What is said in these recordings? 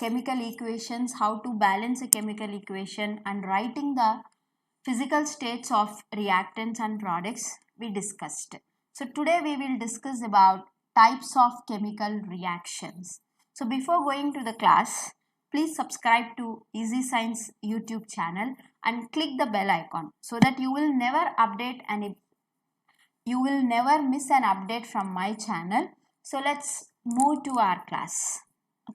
chemical equations, how to balance a chemical equation, and writing the physical states of reactants and products we discussed. So today we will discuss about types of chemical reactions. So before going to the class, please subscribe to Easy Science YouTube channel and click the bell icon so that you will never miss an update from my channel. So let's move to our class.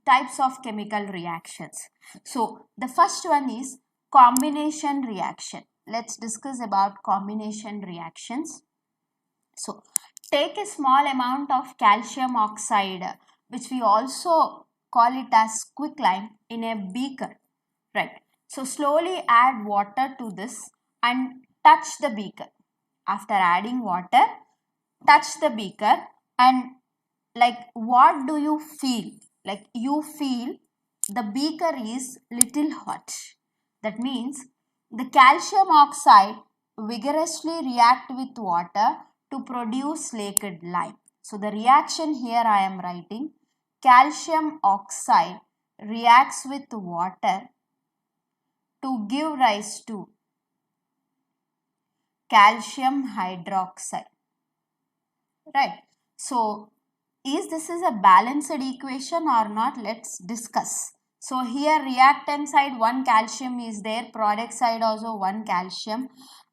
Types of chemical reactions. So the first one is combination reaction. Let's discuss about combination reactions. So take a small amount of calcium oxide, which we also call it as quicklime, in a beaker, right? So slowly add water to this and touch the beaker. After adding water, touch the beaker and what do you feel? Like you feel the beaker is little hot. That means the calcium oxide vigorously react with water to produce liquid lime. So the reaction here I am writing, calcium oxide reacts with water to give rise to calcium hydroxide, right? So is this a balanced equation or not? Let's discuss. So here reactant side 1 calcium is there, product side also 1 calcium,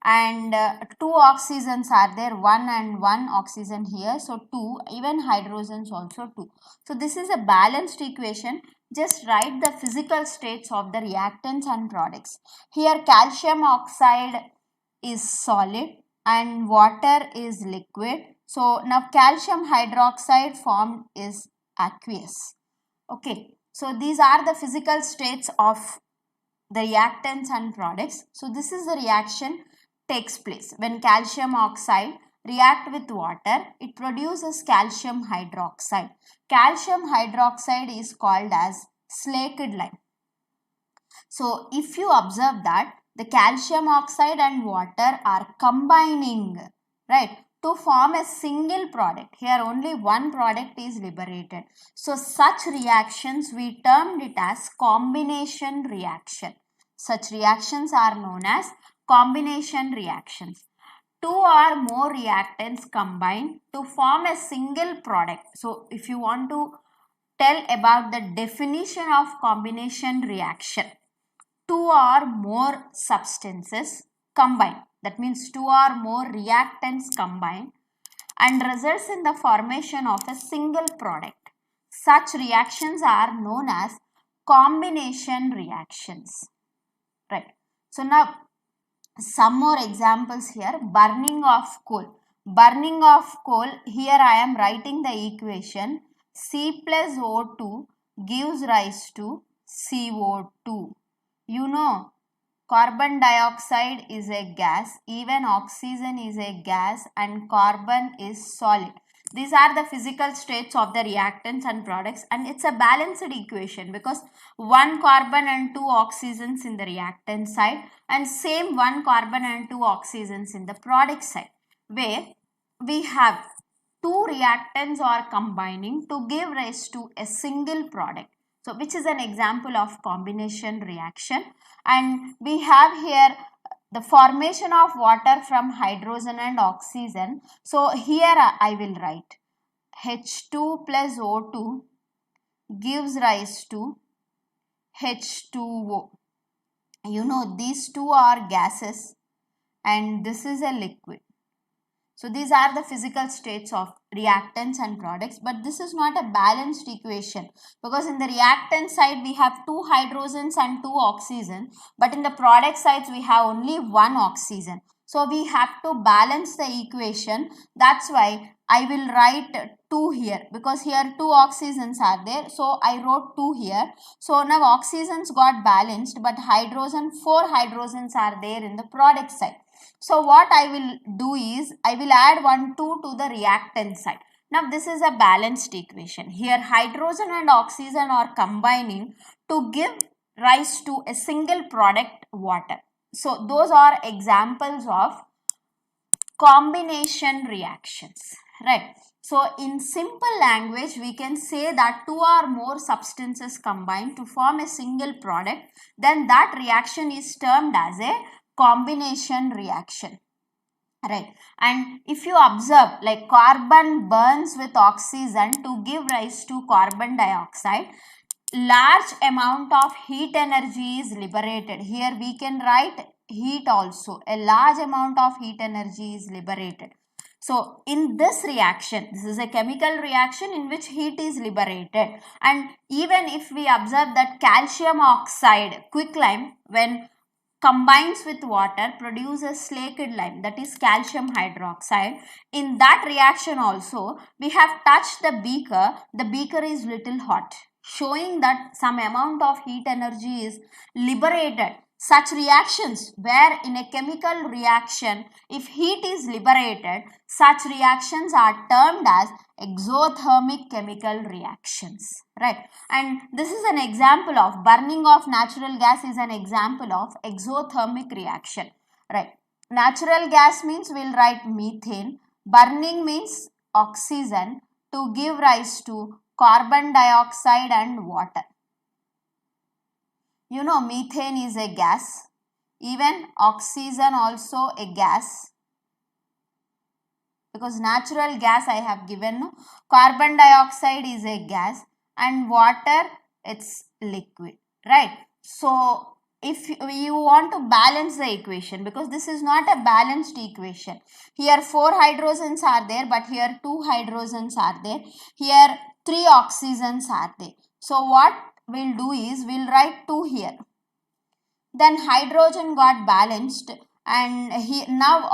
and 2 oxygens are there, 1 and 1 oxygen here, so 2, even hydrogens also 2. So this is a balanced equation. Just write the physical states of the reactants and products. Here calcium oxide is solid and water is liquid. So now calcium hydroxide formed is aqueous. Okay, so these are the physical states of the reactants and products. So this is the reaction takes place when calcium oxide react with water. It produces calcium hydroxide. Calcium hydroxide is called as slaked lime. So if you observe that the calcium oxide and water are combining, right, to form a single product. Here only one product is liberated. So such reactions we termed it as combination reaction. Such reactions are known as combination reactions. 2 or more reactants combine to form a single product. So if you want to tell about the definition of combination reaction, 2 or more substances combine. That means 2 or more reactants combine and results in the formation of a single product. Such reactions are known as combination reactions. Right. So now some more examples here. Burning of coal. Burning of coal, here I am writing the equation C plus O2 gives rise to CO2. You know, carbon dioxide is a gas, even oxygen is a gas, and carbon is solid. These are the physical states of the reactants and products, and it's a balanced equation because 1 carbon and 2 oxygens in the reactant side and same 1 carbon and 2 oxygens in the product side, where we have 2 reactants are combining to give rise to a single product. So which is an example of combination reaction. And we have here the formation of water from hydrogen and oxygen. So here I will write H2 plus O2 gives rise to H2O. You know, these two are gases and this is a liquid. So these are the physical states of reactants and products, but this is not a balanced equation because in the reactant side we have 2 hydrogens and 2 oxygen, but in the product sides we have only 1 oxygen. So we have to balance the equation. That's why I will write 2 here because here 2 oxygens are there. So I wrote 2 here. So now oxygens got balanced, but 4 hydrogens are there in the product side. So what I will do is I will add 1, 2 to the reactant side. Now this is a balanced equation. Here hydrogen and oxygen are combining to give rise to a single product, water. So those are examples of combination reactions, right? So in simple language, we can say that two or more substances combine to form a single product, then that reaction is termed as a combination reaction, right? And if you observe, like carbon burns with oxygen to give rise to carbon dioxide, large amount of heat energy is liberated. Here we can write heat also. A large amount of heat energy is liberated. So in this reaction, this is a chemical reaction in which heat is liberated. And even if we observe that calcium oxide, quicklime, when combines with water produces slaked lime, that is calcium hydroxide. In that reaction also, we have touched the beaker is little hot, showing that some amount of heat energy is liberated. Such reactions where in a chemical reaction, if heat is liberated, such reactions are termed as exothermic chemical reactions, right? And this is an example of burning of natural gas is an example of exothermic reaction, right? Natural gas means we'll write methane, burning means oxygen to give rise to carbon dioxide and water. You know, methane is a gas, even oxygen also a gas, because natural gas I have given, no? Carbon dioxide is a gas and water, it's liquid, right? So if you want to balance the equation, because this is not a balanced equation, here 4 hydrogens are there, but here 2 hydrogens are there, here 3 oxygens are there. So what we'll do is we'll write 2 here, then hydrogen got balanced, and now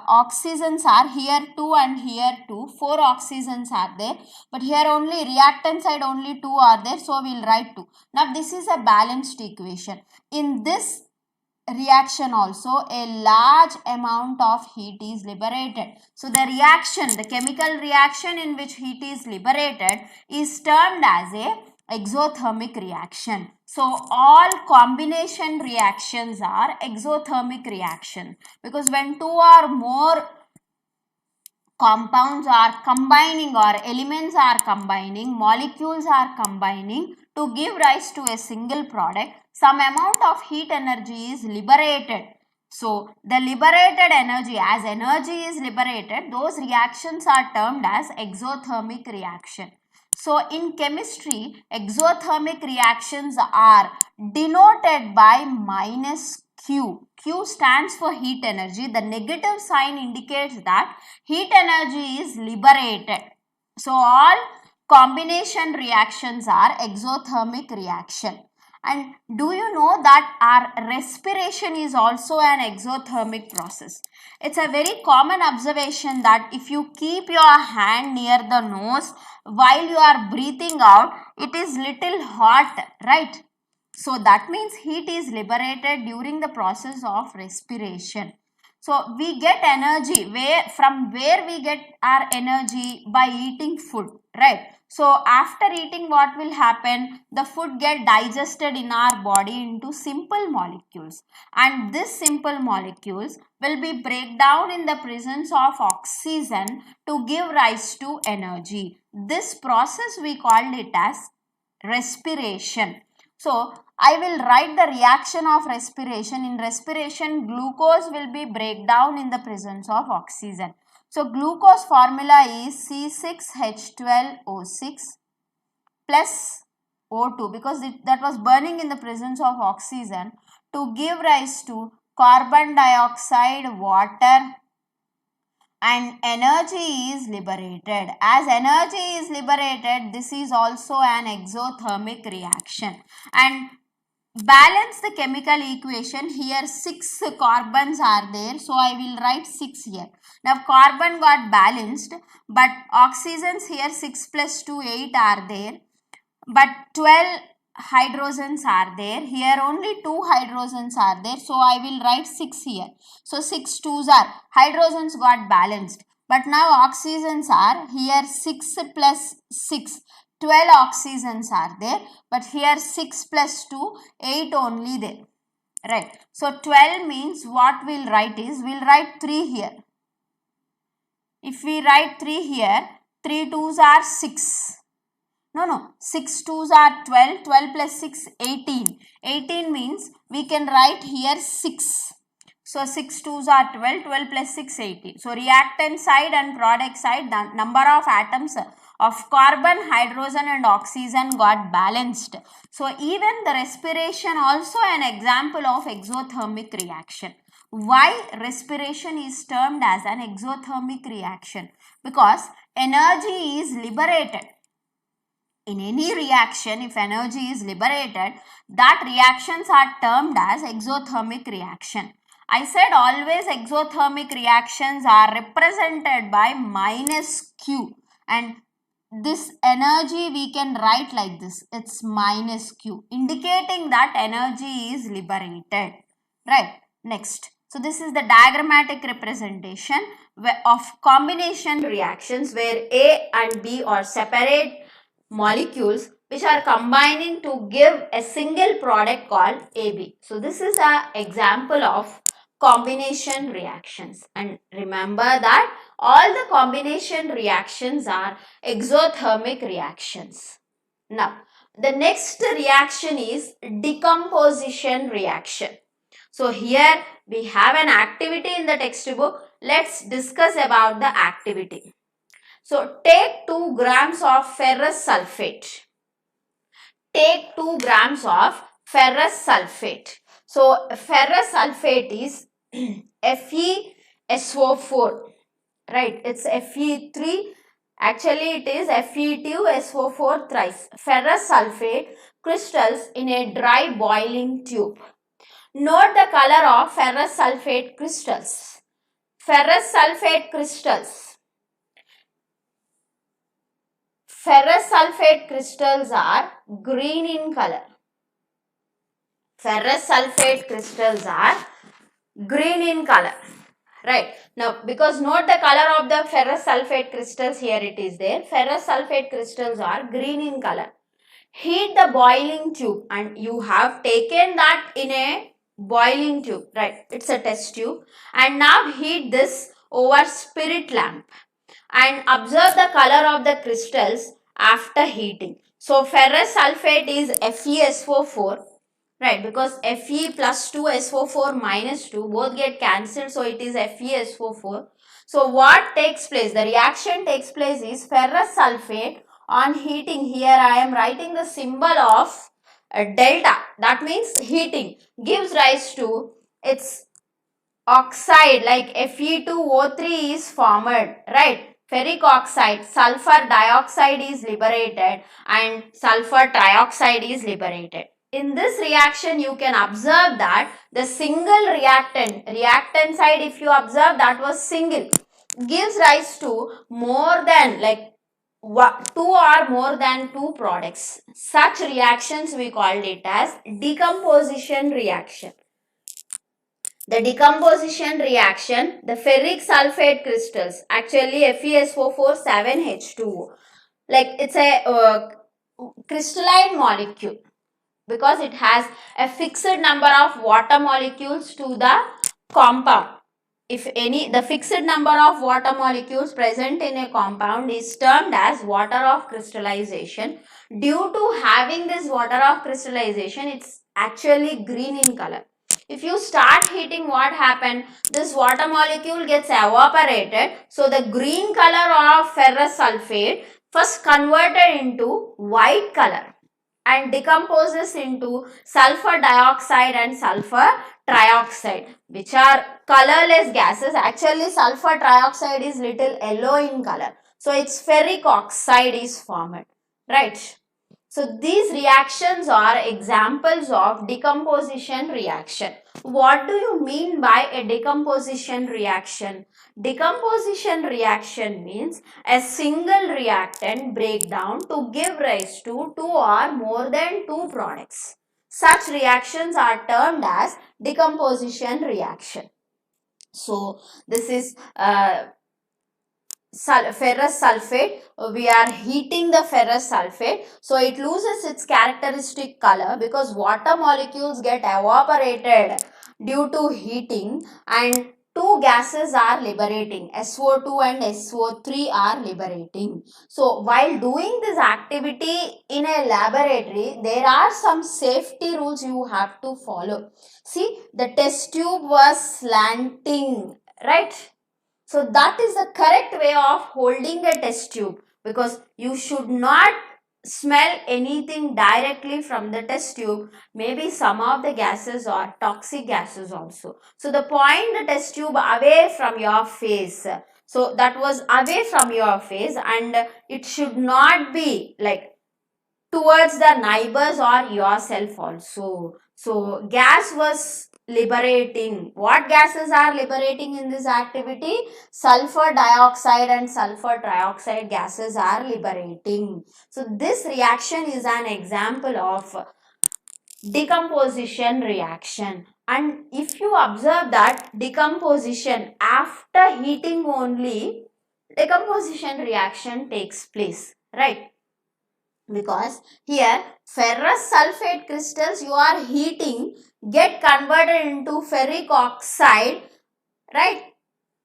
oxygens are here 2 and here 2, 4 oxygens are there, but here only reactant side only 2 are there, so we'll write 2. Now this is a balanced equation. In this reaction also a large amount of heat is liberated. So the reaction, the chemical reaction in which heat is liberated is termed as a exothermic reaction. So all combination reactions are exothermic reaction, because when two or more compounds are combining or elements are combining, molecules are combining to give rise to a single product, some amount of heat energy is liberated. So the liberated energy, as energy is liberated, those reactions are termed as exothermic reaction. So in chemistry, exothermic reactions are denoted by minus Q. Q stands for heat energy. The negative sign indicates that heat energy is liberated. So all combination reactions are exothermic reaction. And do you know that our respiration is also an exothermic process? It's a very common observation that if you keep your hand near the nose while you are breathing out, it is little hot, right? So that means heat is liberated during the process of respiration. So we get energy from where we get our energy? By eating food, right? So after eating, what will happen? The food get digested in our body into simple molecules, and these simple molecules will be break down in the presence of oxygen to give rise to energy. This process we called it as respiration. So I will write the reaction of respiration. In respiration, glucose will be break down in the presence of oxygen. So glucose formula is C6H12O6 plus O2, because that was burning in the presence of oxygen to give rise to carbon dioxide, water, and energy is liberated. As energy is liberated, this is also an exothermic reaction. And balance the chemical equation. Here 6 carbons are there, so I will write 6 here. Now carbon got balanced, but oxygens here 6 plus 2, 8 are there, but 12 hydrogens are there. Here only 2 hydrogens are there, so I will write 6 here. So 6 2s are, hydrogens got balanced, but now oxygens are here 6 plus 6, 12 oxygens are there, but here 6 plus 2, 8 only there, right? So 12 means what we'll write is, we'll write 3 here. If we write 3 here, 3 2s are 6. No, 6 2s are 12, 12 plus 6, 18. 18 means we can write here 6. So 6 2s are 12, 12 plus 6, 18. So reactant side and product side, the number of atoms of carbon, hydrogen and oxygen got balanced. So even the respiration also an example of exothermic reaction. Why respiration is termed as an exothermic reaction? Because energy is liberated. In any reaction, if energy is liberated, that reactions are termed as exothermic reaction. I said always exothermic reactions are represented by minus Q, and this energy we can write like this. It's minus Q, indicating that energy is liberated. Right. Next. So this is the diagrammatic representation of combination reactions where A and B are separate molecules which are combining to give a single product called AB. So this is an example of combination reactions, and remember that all the combination reactions are exothermic reactions. Now the next reaction is decomposition reaction. So here we have an activity in the textbook. Let's discuss about the activity. So take 2 grams of ferrous sulfate. Take 2 grams of ferrous sulfate. So ferrous sulfate is FeSO4, right? It's Fe3. Actually it is Fe2SO4 thrice. Ferrous sulfate crystals in a dry boiling tube. Note the color of ferrous sulfate crystals. Ferrous sulfate crystals. Ferrous sulfate crystals are green in color. Ferrous sulfate crystals are green in color. Right. Now, because note the color of the ferrous sulfate crystals, here it is there. Ferrous sulfate crystals are green in color. Heat the boiling tube, and you have taken that in a boiling tube, right? It's a test tube, and now heat this over spirit lamp and observe the color of the crystals after heating. So ferrous sulfate is FeSO4, right? Because Fe plus 2 SO4 minus 2 both get cancelled, so it is FeSO4. So what takes place? The reaction takes place is ferrous sulfate on heating. Here I am writing the symbol of delta, that means heating, gives rise to its oxide like Fe2O3 is formed, right? Ferric oxide, sulfur dioxide is liberated and sulfur trioxide is liberated. In this reaction, you can observe that the single reactant side, if you observe, that was single, gives rise to more than like 2 or more than 2 products. Such reactions we called it as decomposition reaction. The decomposition reaction, the ferric sulfate crystals, actually FeSO4 7H2O, like it's a crystalline molecule because it has a fixed number of water molecules to the compound. If any, the fixed number of water molecules present in a compound is termed as water of crystallization. Due to having this water of crystallization, it's actually green in color. If you start heating, what happened? This water molecule gets evaporated. So the green color of ferrous sulfate first converted into white color and decomposes into sulfur dioxide and sulfur trioxide, which are colorless gases. Actually, sulfur trioxide is little yellow in color. So its ferric oxide is formed, right? So these reactions are examples of decomposition reaction. What do you mean by a decomposition reaction? Decomposition reaction means a single reactant breakdown to give rise to 2 or more than 2 products. Such reactions are termed as decomposition reaction. So this is ferrous sulfate. We are heating the ferrous sulfate, so it loses its characteristic color because water molecules get evaporated due to heating and 2 two gases are liberating. SO2 and SO3 are liberating. So while doing this activity in a laboratory, there are some safety rules you have to follow. See, the test tube was slanting, right? So that is the correct way of holding a test tube, because you should not smell anything directly from the test tube. Maybe some of the gases are toxic gases also. So the point the test tube away from your face. So that was away from your face, and it should not be like towards the neighbors or yourself also. So gas was liberating. What gases are liberating in this activity? Sulfur dioxide and sulfur trioxide gases are liberating. So this reaction is an example of decomposition reaction. And if you observe that decomposition after heating only, decomposition reaction takes place, right? Because here ferrous sulfate crystals you are heating get converted into ferric oxide, right?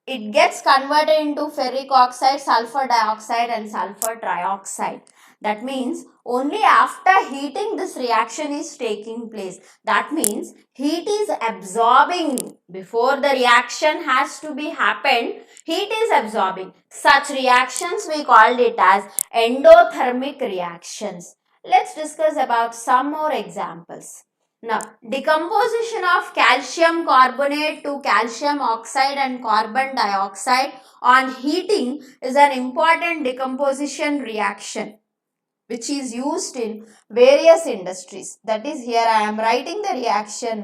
It gets converted into ferric oxide, sulfur dioxide and sulfur trioxide. That means only after heating this reaction is taking place. That means heat is absorbing. Before the reaction has to be happened, heat is absorbing. Such reactions we called it as endothermic reactions. Let's discuss about some more examples. Now, decomposition of calcium carbonate to calcium oxide and carbon dioxide on heating is an important decomposition reaction which is used in various industries. That is, here I am writing the reaction.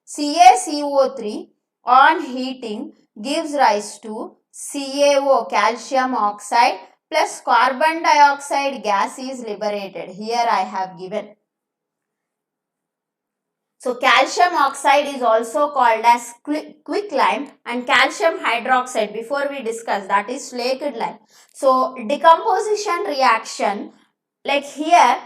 CaCO3 on heating gives rise to CaO, calcium oxide, plus carbon dioxide gas is liberated. Here I have given. So calcium oxide is also called as quicklime, and calcium hydroxide, before we discuss, that is flaked lime. So decomposition reaction, like here,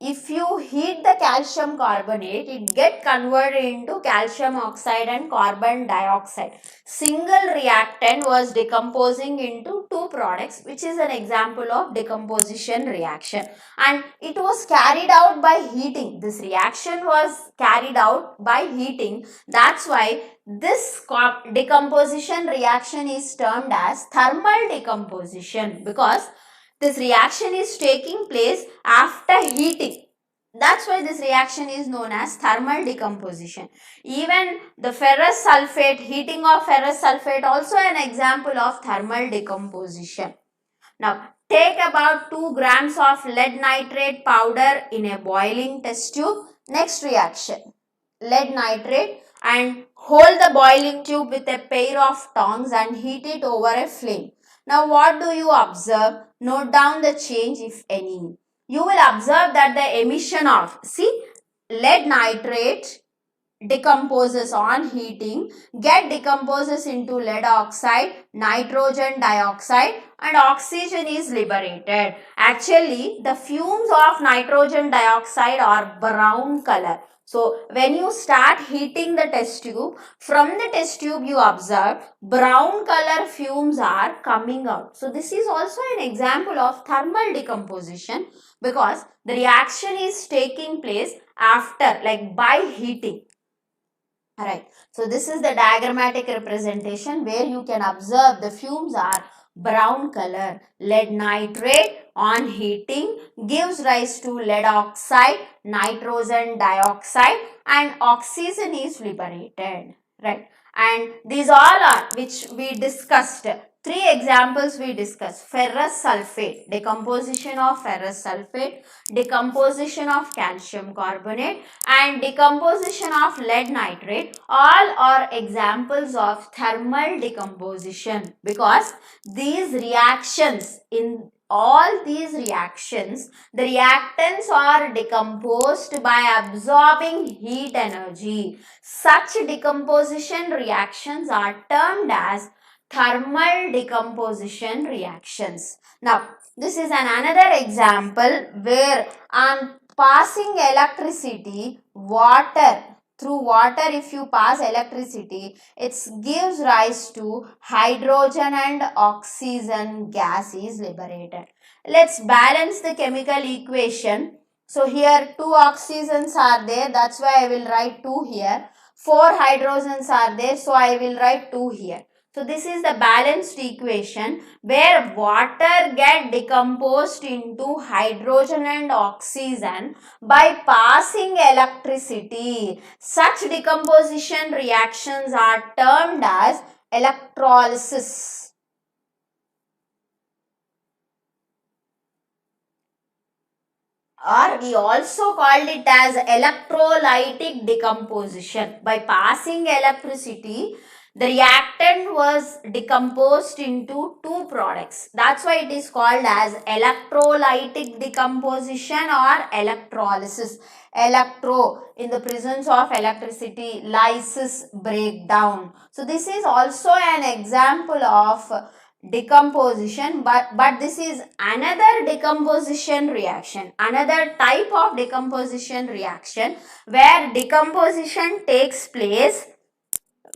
if you heat the calcium carbonate, it get converted into calcium oxide and carbon dioxide. Single reactant was decomposing into two products, which is an example of decomposition reaction. And it was carried out by heating. This reaction was carried out by heating. That's why this decomposition reaction is termed as thermal decomposition, because this reaction is taking place after heating. That's why this reaction is known as thermal decomposition. Even the ferrous sulfate, heating of ferrous sulfate, also an example of thermal decomposition. Now, take about 2 grams of lead nitrate powder in a boiling test tube. Next reaction, lead nitrate, and hold the boiling tube with a pair of tongs and heat it over a flame. Now, what do you observe? Note down the change, if any. You will observe that the emission of, see, lead nitrate decomposes on heating, decomposes into lead oxide, nitrogen dioxide, and oxygen is liberated. Actually, the fumes of nitrogen dioxide are brown color. So, when you start heating the test tube, from the test tube you observe brown color fumes are coming out. So, this is also an example of thermal decomposition, because the reaction is taking place after, like by heating. Alright, so this is the diagrammatic representation where you can observe the fumes are brown color. Lead nitrate on heating gives rise to lead oxide, nitrogen dioxide, and oxygen is liberated. Right, and these all are which we discussed. 3 examples we discussed: ferrous sulfate, decomposition of ferrous sulfate, decomposition of calcium carbonate, and decomposition of lead nitrate. All are examples of thermal decomposition, because these reactions, in all these reactions, the reactants are decomposed by absorbing heat energy. Such decomposition reactions are termed as thermal decomposition reactions. Now, this is another example where on passing electricity, water through water if you pass electricity, it gives rise to hydrogen and oxygen gas is liberated. Let's balance the chemical equation. So here 2 oxygens are there, that's why I will write 2 here. 4 hydrogens are there, so I will write 2 here. So this is the balanced equation where water get decomposed into hydrogen and oxygen by passing electricity. Such decomposition reactions are termed as electrolysis. Or we also called it as electrolytic decomposition. By passing electricity, the reactant was decomposed into 2 products. That's why it is called as electrolytic decomposition or electrolysis. Electro, in the presence of electricity, lysis, breakdown. So this is also an example of decomposition, but this is another decomposition reaction, another type of decomposition reaction where decomposition takes place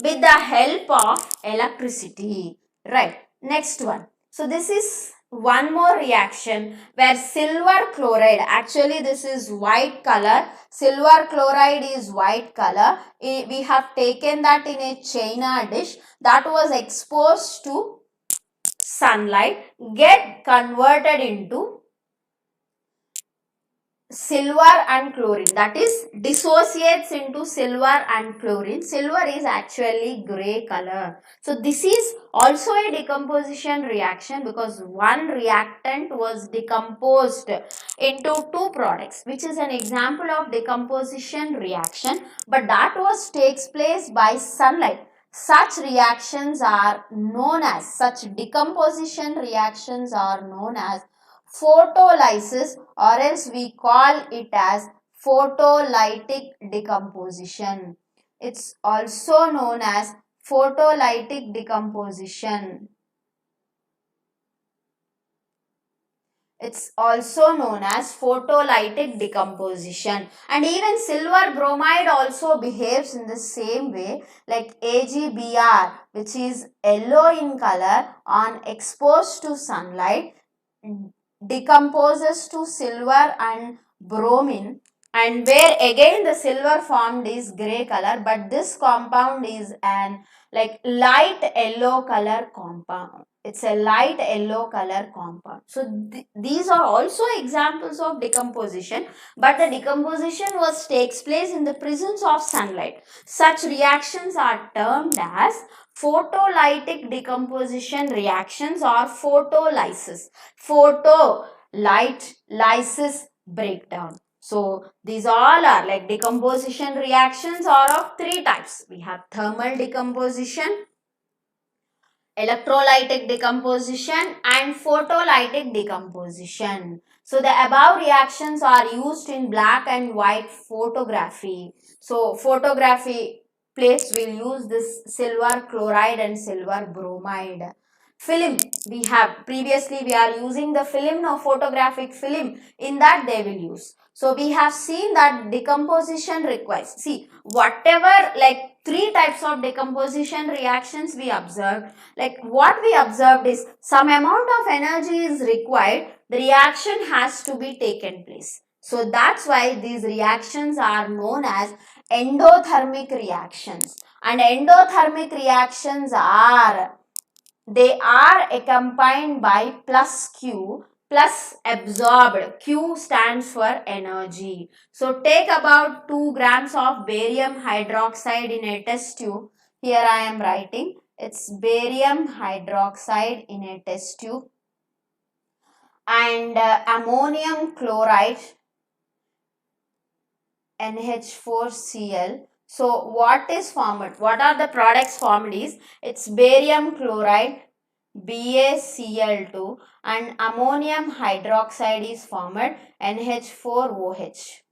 with the help of electricity, right? Next one. So this is one more reaction where silver chloride, actually this is white color, silver chloride is white color. We have taken that in a china dish that was exposed to sunlight, get converted into silver and chlorine, that is dissociates into silver and chlorine. Silver is actually grey color. So this is also a decomposition reaction because one reactant was decomposed into 2 products, which is an example of decomposition reaction, but that was takes place by sunlight. Such reactions are known as, such decomposition reactions are known as photolysis, or else we call it as photolytic decomposition. It's also known as photolytic decomposition. It's also known as photolytic decomposition. And even silver bromide also behaves in the same way, like AgBr, which is yellow in color, on exposed to sunlight decomposes to silver and bromine, and where again the silver formed is grey color, but this compound is an like light yellow color compound. It's a light yellow color compound. So these are also examples of decomposition, but the decomposition was takes place in the presence of sunlight. Such reactions are termed as photolytic decomposition reactions or photolysis. Photo, light, lysis, breakdown. So these all are like decomposition reactions are of 3 types. We have thermal decomposition, electrolytic decomposition and photolytic decomposition. So the above reactions are used in black and white photography. So photography plates will use this silver chloride and silver bromide. Film, we have previously we are using the film, now photographic film, in that they will use. So we have seen that decomposition requires, see whatever like 3 types of decomposition reactions we observed, like what we observed is some amount of energy is required, the reaction has to be taken place. So that's why these reactions are known as endothermic reactions. And endothermic reactions are, they are accompanied by plus Q plus absorbed. Q stands for energy. So take about 2 grams of barium hydroxide in a test tube. Here I am writing. It's barium hydroxide in a test tube. And ammonium chloride NH4Cl. So what is formed? What are the products formed is, it's barium chloride BaCl2 and ammonium hydroxide is formed NH4OH.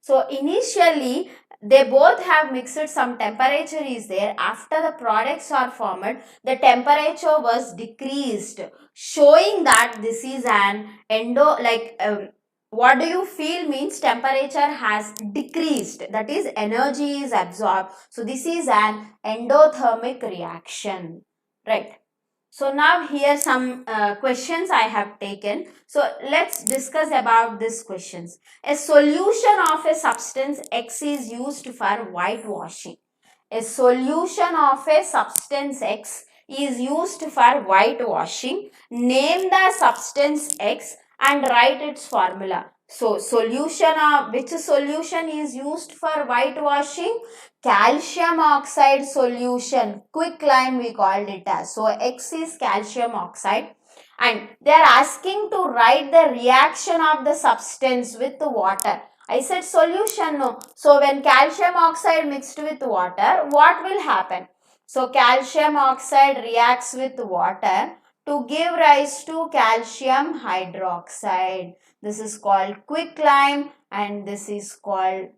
So initially they both have mixed, some temperature is there. After the products are formed, the temperature was decreased, showing that this is an what do you feel means temperature has decreased, that is energy is absorbed. So this is an endothermic reaction, right? So now here some questions I have taken. So let's discuss about these questions. A solution of a substance X is used for whitewashing. A solution of a substance X is used for whitewashing. Name the substance X and write its formula. So solution of which solution is used for whitewashing? Calcium oxide solution, quicklime we called it as. So X is calcium oxide, and they are asking to write the reaction of the substance with the water. I said solution, no. So when calcium oxide mixed with water, what will happen? So calcium oxide reacts with water to give rise to calcium hydroxide. This is called quicklime and this is called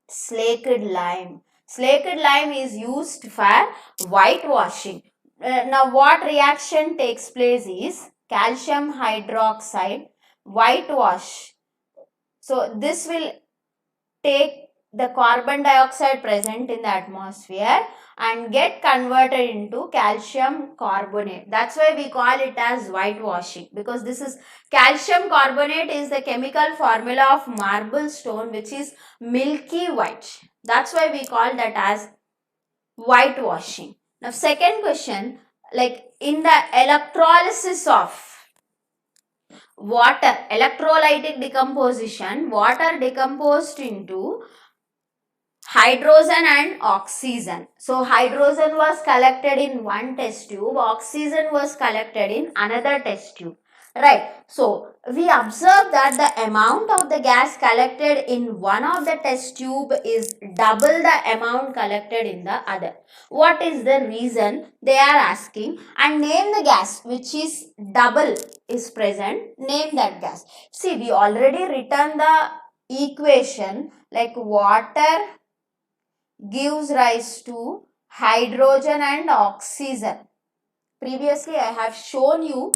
slaked lime. Slaked lime is used for whitewashing. Now what reaction takes place is calcium hydroxide whitewash. So this will take the carbon dioxide present in the atmosphere and get converted into calcium carbonate. That's why we call it as whitewashing, because this is calcium carbonate is the chemical formula of marble stone, which is milky white. That's why we call that as whitewashing. Now second question, like in the electrolysis of water, electrolytic decomposition, water decomposed into hydrogen and oxygen. So hydrogen was collected in one test tube, oxygen was collected in another test tube. Right. So we observe that the amount of the gas collected in one of the test tube is double the amount collected in the other. What is the reason they are asking? And name the gas which is double is present. Name that gas. See, we already written the equation like water gives rise to hydrogen and oxygen. Previously, I have shown you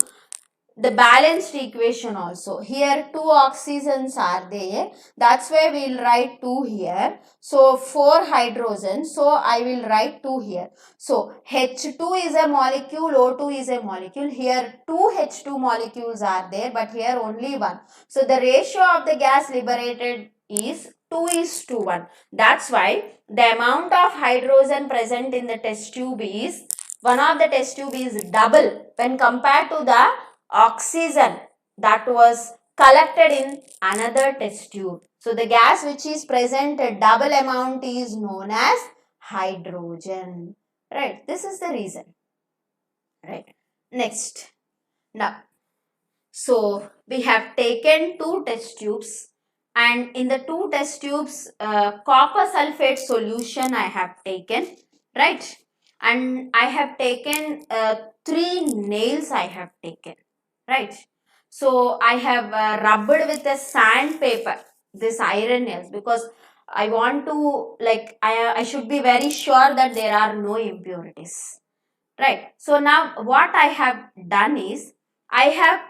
the balanced equation also. Here, 2 oxygens are there. That's why we will write 2 here. So, 4 hydrogens. So, I will write 2 here. So, H2 is a molecule, O2 is a molecule. Here, 2 H2 molecules are there, but here only 1. So, the ratio of the gas liberated is 2:1. That's why the amount of hydrogen present in the test tube is, one of the test tube is double when compared to the oxygen that was collected in another test tube. So the gas which is present a double amount is known as hydrogen. Right. This is the reason. Right. Next. Now, so we have taken 2 test tubes, and in the 2 test tubes copper sulfate solution I have taken. Right. And I have taken 3 nails I have taken. Right. So I have rubbed with a sandpaper this iron nails, because I want to, like, I should be very sure that there are no impurities. Right. So now what I have done is, I have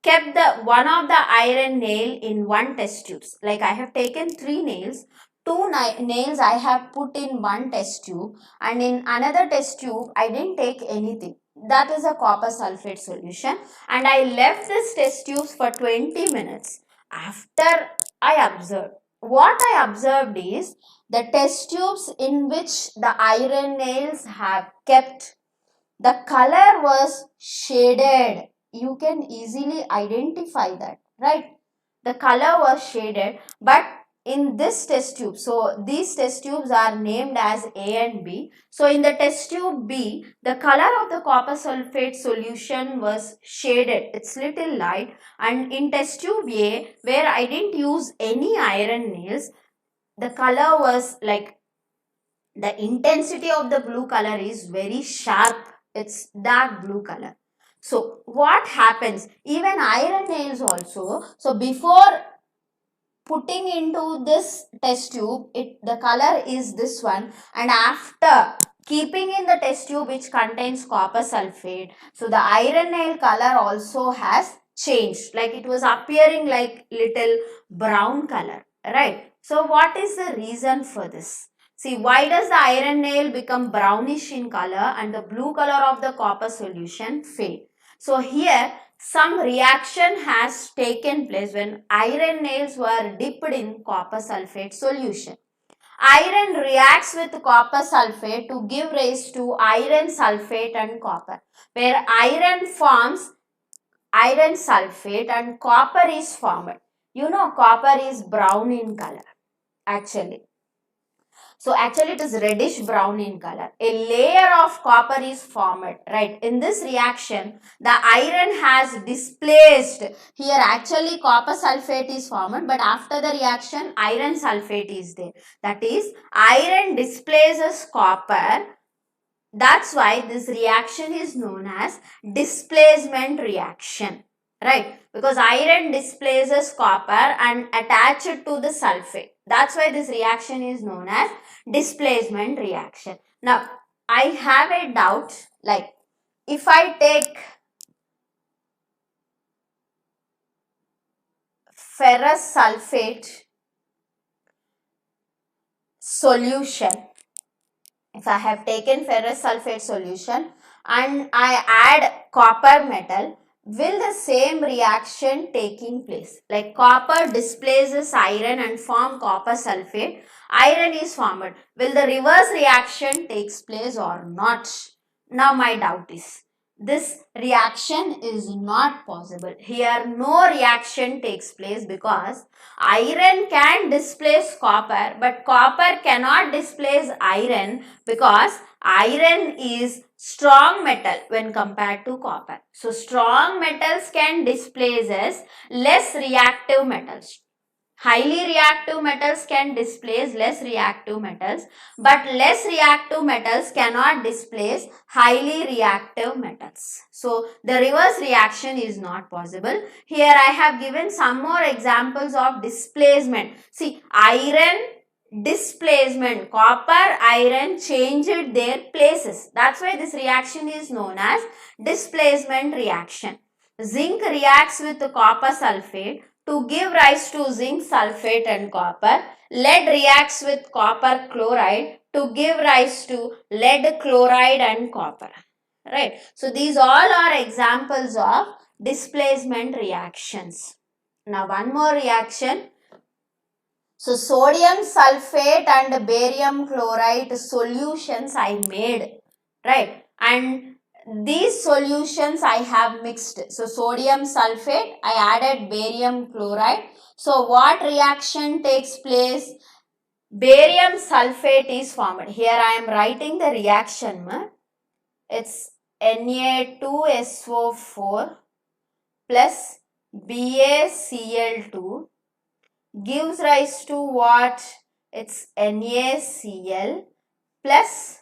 kept the one of the iron nail in one test tubes. Like I have taken 3 nails. 2 nails I have put in one test tube, and in another test tube I didn't take anything. That is a copper sulfate solution, and I left this test tubes for 20 minutes. After I observed, what I observed is the test tubes in which the iron nails have kept, the color was shaded. You can easily identify that, right? The color was shaded, but in this test tube, so these test tubes are named as A and B. So in the test tube B, the color of the copper sulfate solution was shaded. It's little light. And in test tube A, where I didn't use any iron nails, the color was like, the intensity of the blue color is very sharp. It's dark blue color. So what happens? Even iron nails also. So before putting into this test tube, the color is this one, and after keeping in the test tube which contains copper sulfate, so the iron nail color also has changed, like it was appearing like little brown color, right? So what is the reason for this? See, why does the iron nail become brownish in color and the blue color of the copper solution fade? So here some reaction has taken place when iron nails were dipped in copper sulfate solution. Iron reacts with copper sulfate to give rise to iron sulfate and copper, where iron forms iron sulfate and copper is formed. You know, copper is brown in color actually. So actually it is reddish brown in color. A layer of copper is formed, right? In this reaction, the iron has displaced. Here actually copper sulfate is formed, but after the reaction, iron sulfate is there. That is, iron displaces copper. That's why this reaction is known as displacement reaction, right? Because iron displaces copper and attach it to the sulfate. That's why this reaction is known as displacement reaction. Now, I have a doubt, like if I take ferrous sulfate solution, if I have taken ferrous sulfate solution and I add copper metal, will the same reaction taking place? Like copper displaces iron and form copper sulfate, iron is formed. Will the reverse reaction takes place or not? Now my doubt is, this reaction is not possible. Here no reaction takes place because iron can displace copper, but copper cannot displace iron because iron is strong metal when compared to copper. So strong metals can displace less reactive metals. Highly reactive metals can displace less reactive metals, but less reactive metals cannot displace highly reactive metals. So the reverse reaction is not possible. Here I have given some more examples of displacement. See, iron displacement, copper, iron changed their places. That's why this reaction is known as displacement reaction. Zinc reacts with copper sulfate to give rise to zinc sulfate and copper. Lead reacts with copper chloride to give rise to lead chloride and copper. Right. So these all are examples of displacement reactions. Now one more reaction. So sodium sulfate and barium chloride solutions I made. Right. And these solutions I have mixed. So sodium sulfate, I added barium chloride. So what reaction takes place? Barium sulfate is formed. Here I am writing the reaction. It's Na2SO4 plus BaCl2 gives rise to what? It's NaCl plus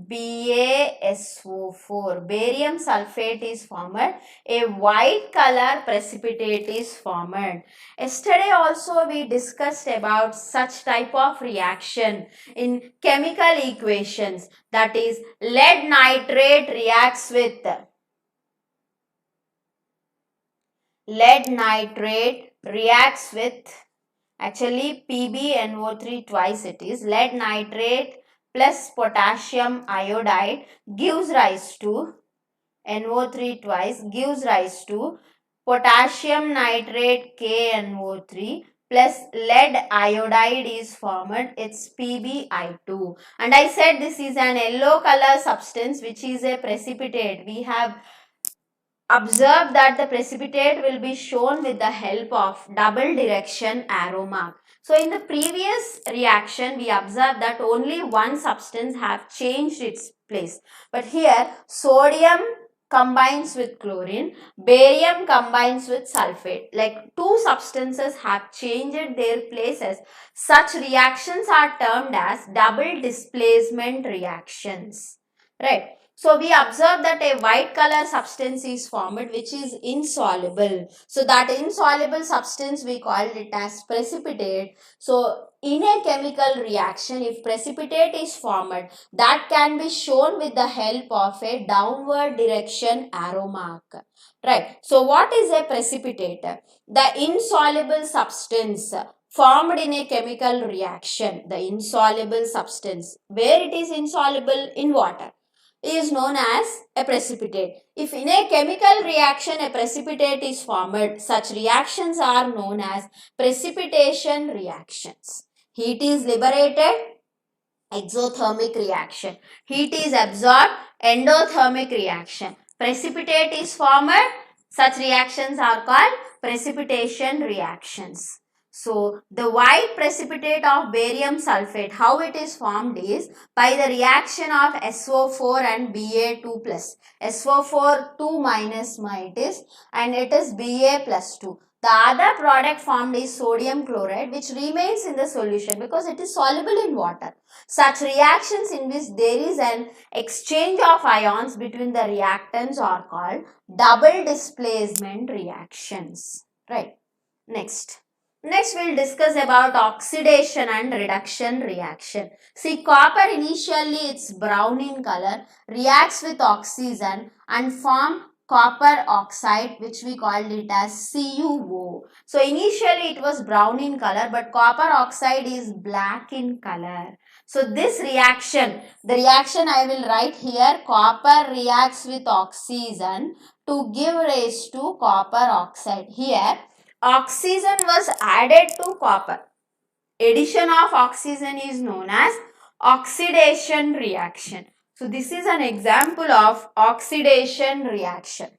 BaSO4. Barium sulfate is formed. A white color precipitate is formed. Yesterday also we discussed about such type of reaction in chemical equations. That is, lead nitrate reacts with actually PbNO3 twice it is. Lead nitrate plus potassium iodide gives rise to NO3 twice, gives rise to potassium nitrate KNO3 plus lead iodide is formed. It's PbI2. And I said this is an yellow color substance which is a precipitate. We have observed that the precipitate will be shown with the help of double direction arrow mark. So in the previous reaction, we observed that only one substance have changed its place. But here, sodium combines with chlorine, barium combines with sulfate. Like two substances have changed their places. Such reactions are termed as double displacement reactions. Right. So we observe that a white color substance is formed which is insoluble. So that insoluble substance we called it as precipitate. So in a chemical reaction, if precipitate is formed, that can be shown with the help of a downward direction arrow mark. Right. So what is a precipitate? The insoluble substance formed in a chemical reaction, the insoluble substance, where it is insoluble in water, is known as a precipitate. If in a chemical reaction a precipitate is formed, such reactions are known as precipitation reactions. Heat is liberated, exothermic reaction. Heat is absorbed, endothermic reaction. Precipitate is formed, such reactions are called precipitation reactions. So, the white precipitate of barium sulfate, how it is formed is by the reaction of SO4 and Ba2 plus. SO4 2 minus it is, and it is Ba plus 2. The other product formed is sodium chloride, which remains in the solution because it is soluble in water. Such reactions in which there is an exchange of ions between the reactants are called double displacement reactions. Right. Next we'll discuss about oxidation and reduction reaction. See, copper initially it's brown in color, reacts with oxygen and form copper oxide, which we called it as CuO. So initially it was brown in color, but copper oxide is black in color. So this reaction, the reaction I will write here, copper reacts with oxygen to give rise to copper oxide. Here oxygen was added to copper. Addition of oxygen is known as oxidation reaction. So this is an example of oxidation reaction.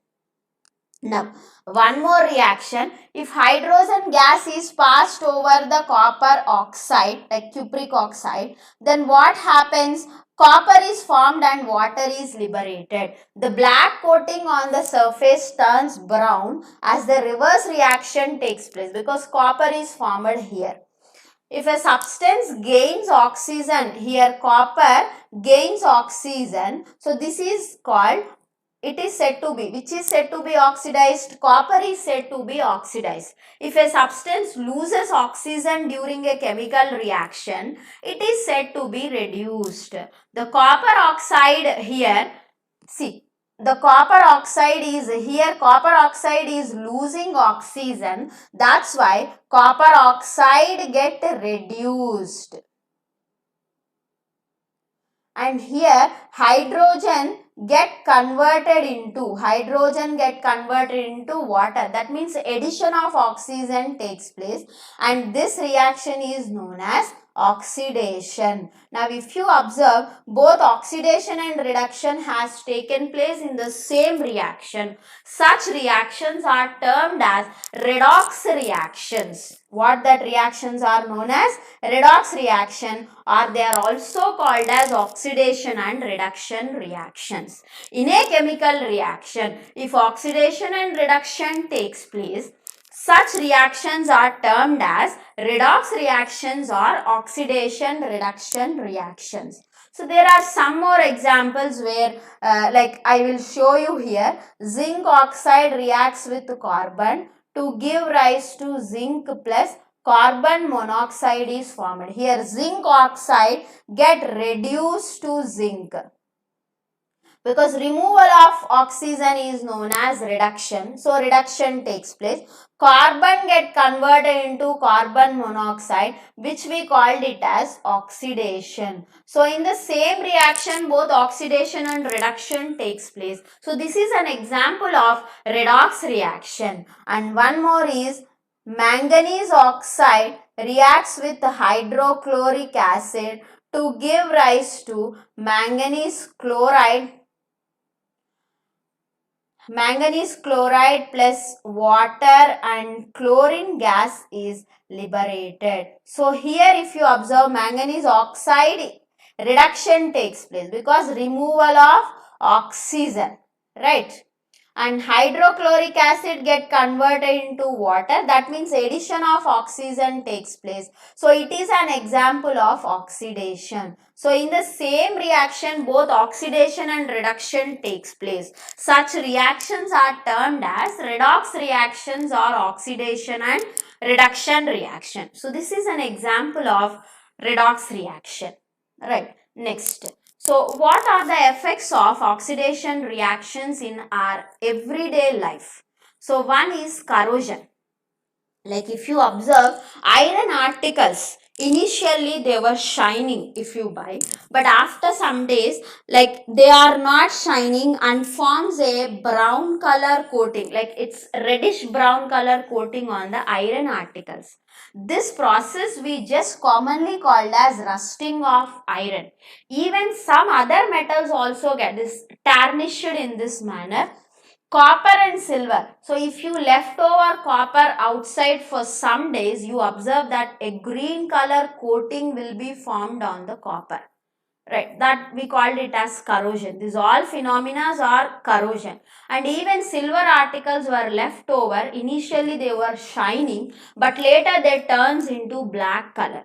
Now, one more reaction. If hydrogen gas is passed over the copper oxide, like cupric oxide, then what happens? Copper is formed and water is liberated. The black coating on the surface turns brown as the reverse reaction takes place because copper is formed here. If a substance gains oxygen, here copper gains oxygen, so this is called, it is said to be, which is said to be oxidized? Copper is said to be oxidized. If a substance loses oxygen during a chemical reaction, it is said to be reduced. The copper oxide here, see, the copper oxide is here, copper oxide is losing oxygen. That's why copper oxide get reduced. And here hydrogen get converted into water. That means addition of oxygen takes place and this reaction is known as oxidation. Now if you observe, both oxidation and reduction has taken place in the same reaction. Such reactions are termed as redox reactions. What that reactions are known as? Redox reaction, or they are also called as oxidation and reduction reactions. In a chemical reaction, if oxidation and reduction takes place, such reactions are termed as redox reactions or oxidation reduction reactions. So there are some more examples where like I will show you here. Zinc oxide reacts with carbon to give rise to zinc plus carbon monoxide is formed. Here zinc oxide get reduced to zinc, because removal of oxygen is known as reduction. So reduction takes place. Carbon get converted into carbon monoxide, which we called it as oxidation. So in the same reaction, both oxidation and reduction takes place. So this is an example of redox reaction. And one more is manganese oxide reacts with hydrochloric acid to give rise to manganese chloride. Manganese chloride plus water and chlorine gas is liberated. So here if you observe, manganese oxide reduction takes place because removal of oxygen, right? and hydrochloric acid get converted into water. That means addition of oxygen takes place. So it is an example of oxidation. So in the same reaction, both oxidation and reduction takes place. Such reactions are termed as redox reactions or oxidation and reduction reaction. So this is an example of redox reaction. Right. Next. So what are the effects of oxidation reactions in our everyday life? So one is corrosion. Like if you observe iron articles, initially they were shining if you buy, but after some days, like they are not shining and forms a brown color coating, like it's reddish brown color coating on the iron articles. This process we just commonly called as rusting of iron. Even some other metals also get this tarnished in this manner. Copper and silver. So if you left over copper outside for some days, you observe that a green color coating will be formed on the copper. Right, that we called it as corrosion. These all phenomena are corrosion. And even silver articles were left over. Initially they were shining, but later they turns into black color.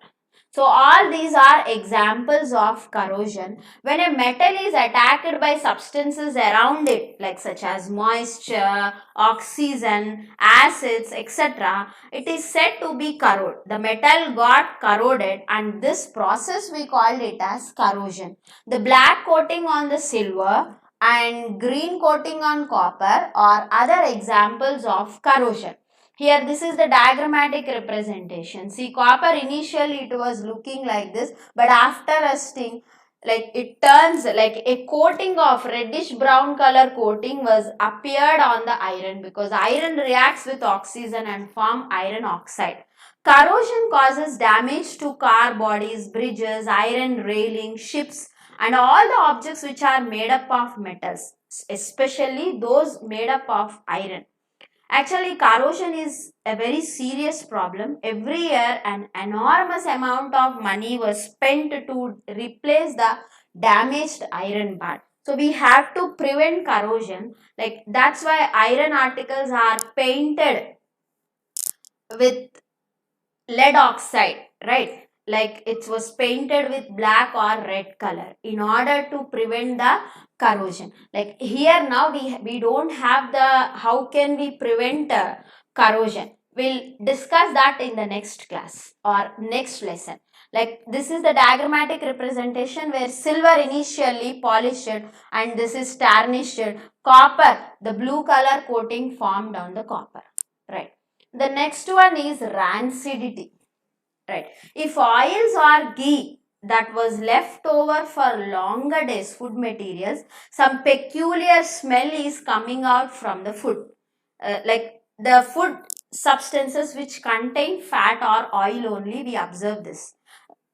So all these are examples of corrosion. When a metal is attacked by substances around it, like such as moisture, oxygen, acids, etc., it is said to be corroded. The metal got corroded, and this process we called it as corrosion. The black coating on the silver and green coating on copper are other examples of corrosion. Here this is the diagrammatic representation. See, copper initially it was looking like this, but after rusting, like it turns like a coating of reddish brown color coating was appeared on the iron, because iron reacts with oxygen and form iron oxide. Corrosion causes damage to car bodies, bridges, iron railing, ships, and all the objects which are made up of metals, especially those made up of iron. Actually, corrosion is a very serious problem. Every year, an enormous amount of money was spent to replace the damaged iron bar. So, we have to prevent corrosion. Like, that's why iron articles are painted with lead oxide, right? Like it was painted with black or red color in order to prevent the corrosion. Like here now we don't have the how can we prevent corrosion. We'll discuss that in the next class or next lesson. Like this is the diagrammatic representation where silver initially polished and this is tarnished. Copper, the blue color coating formed on the copper, right? The next one is rancidity. Right. If oils or ghee that was left over for longer days, food materials, some peculiar smell is coming out from the food. Like the food substances which contain fat or oil only, we observe this.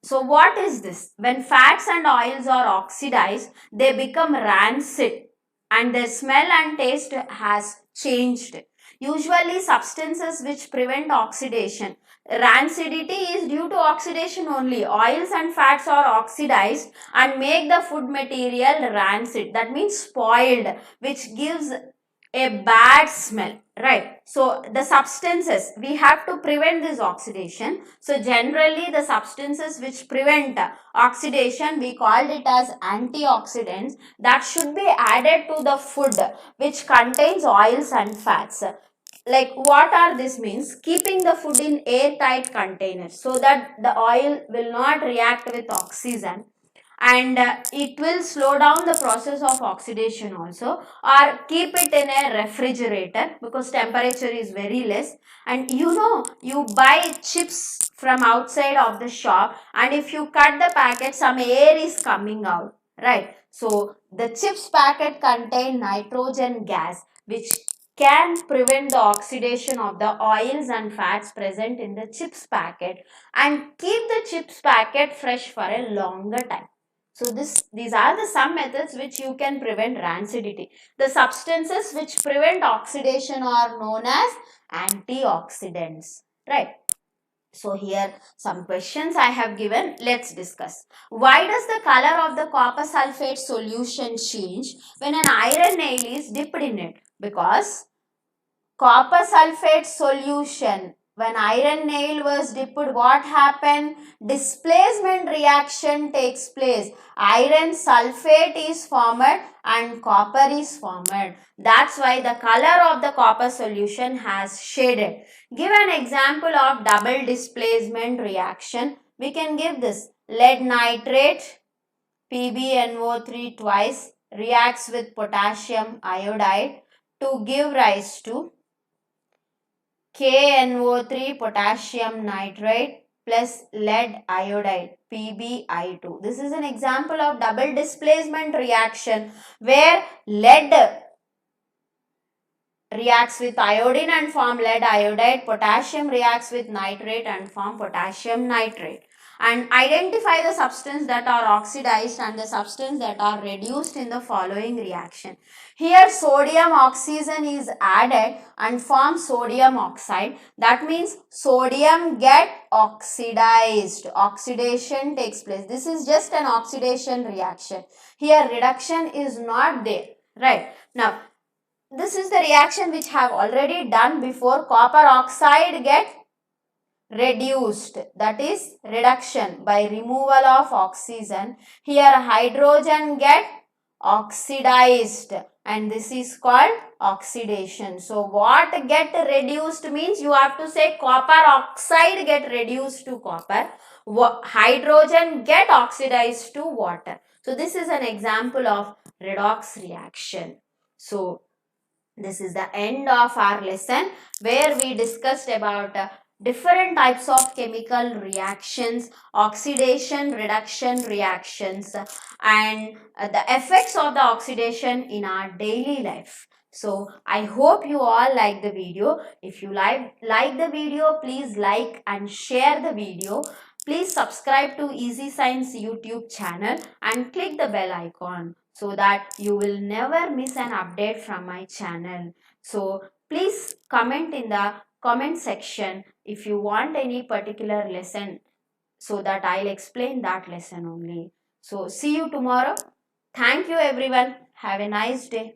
So what is this? When fats and oils are oxidized, they become rancid and their smell and taste has changed. Usually substances which prevent oxidation. Rancidity is due to oxidation only. Oils and fats are oxidized and make the food material rancid. That means spoiled, which gives a bad smell, right? So the substances, we have to prevent this oxidation. So generally the substances which prevent oxidation, we called it as antioxidants, that should be added to the food which contains oils and fats. Like what are this means? Keeping the food in airtight containers so that the oil will not react with oxygen, and it will slow down the process of oxidation also, or keep it in a refrigerator because temperature is very less. And you buy chips from outside of the shop, and if you cut the packet, some air is coming out, right? So the chips packet contain nitrogen gas which can prevent the oxidation of the oils and fats present in the chips packet and keep the chips packet fresh for a longer time. So these are the some methods which you can prevent rancidity. The substances which prevent oxidation are known as antioxidants, right? So here some questions I have given. Let's discuss. Why does the color of the copper sulfate solution change when an iron nail is dipped in it? Because copper sulfate solution, when iron nail was dipped, what happened? Displacement reaction takes place. Iron sulfate is formed and copper is formed. That's why the color of the copper solution has shaded. Give an example of double displacement reaction. We can give this. Lead nitrate, PbNO3 twice, reacts with potassium iodide to give rise to KNO3 potassium nitrate plus lead iodide PbI2. This is an example of double displacement reaction where lead reacts with iodine and form lead iodide, potassium reacts with nitrate and form potassium nitrate. And identify the substance that are oxidized and the substance that are reduced in the following reaction. Here sodium oxygen is added and forms sodium oxide. That means sodium get oxidized. Oxidation takes place. This is just an oxidation reaction. Here reduction is not there. Right. Now this is the reaction which have already done before. Copper oxide get reduced, that is reduction by removal of oxygen. Here hydrogen get oxidized and this is called oxidation. So what get reduced means you have to say copper oxide get reduced to copper, hydrogen get oxidized to water. So this is an example of redox reaction. So this is the end of our lesson where we discussed about different types of chemical reactions, oxidation, reduction reactions, and the effects of the oxidation in our daily life. So I hope you all like the video. If you like the video, please like and share the video. Please subscribe to Easy Science YouTube channel and click the bell icon so that you will never miss an update from my channel. So please comment in the comment section if you want any particular lesson so that I'll explain that lesson only. So see you tomorrow. Thank you everyone. Have a nice day.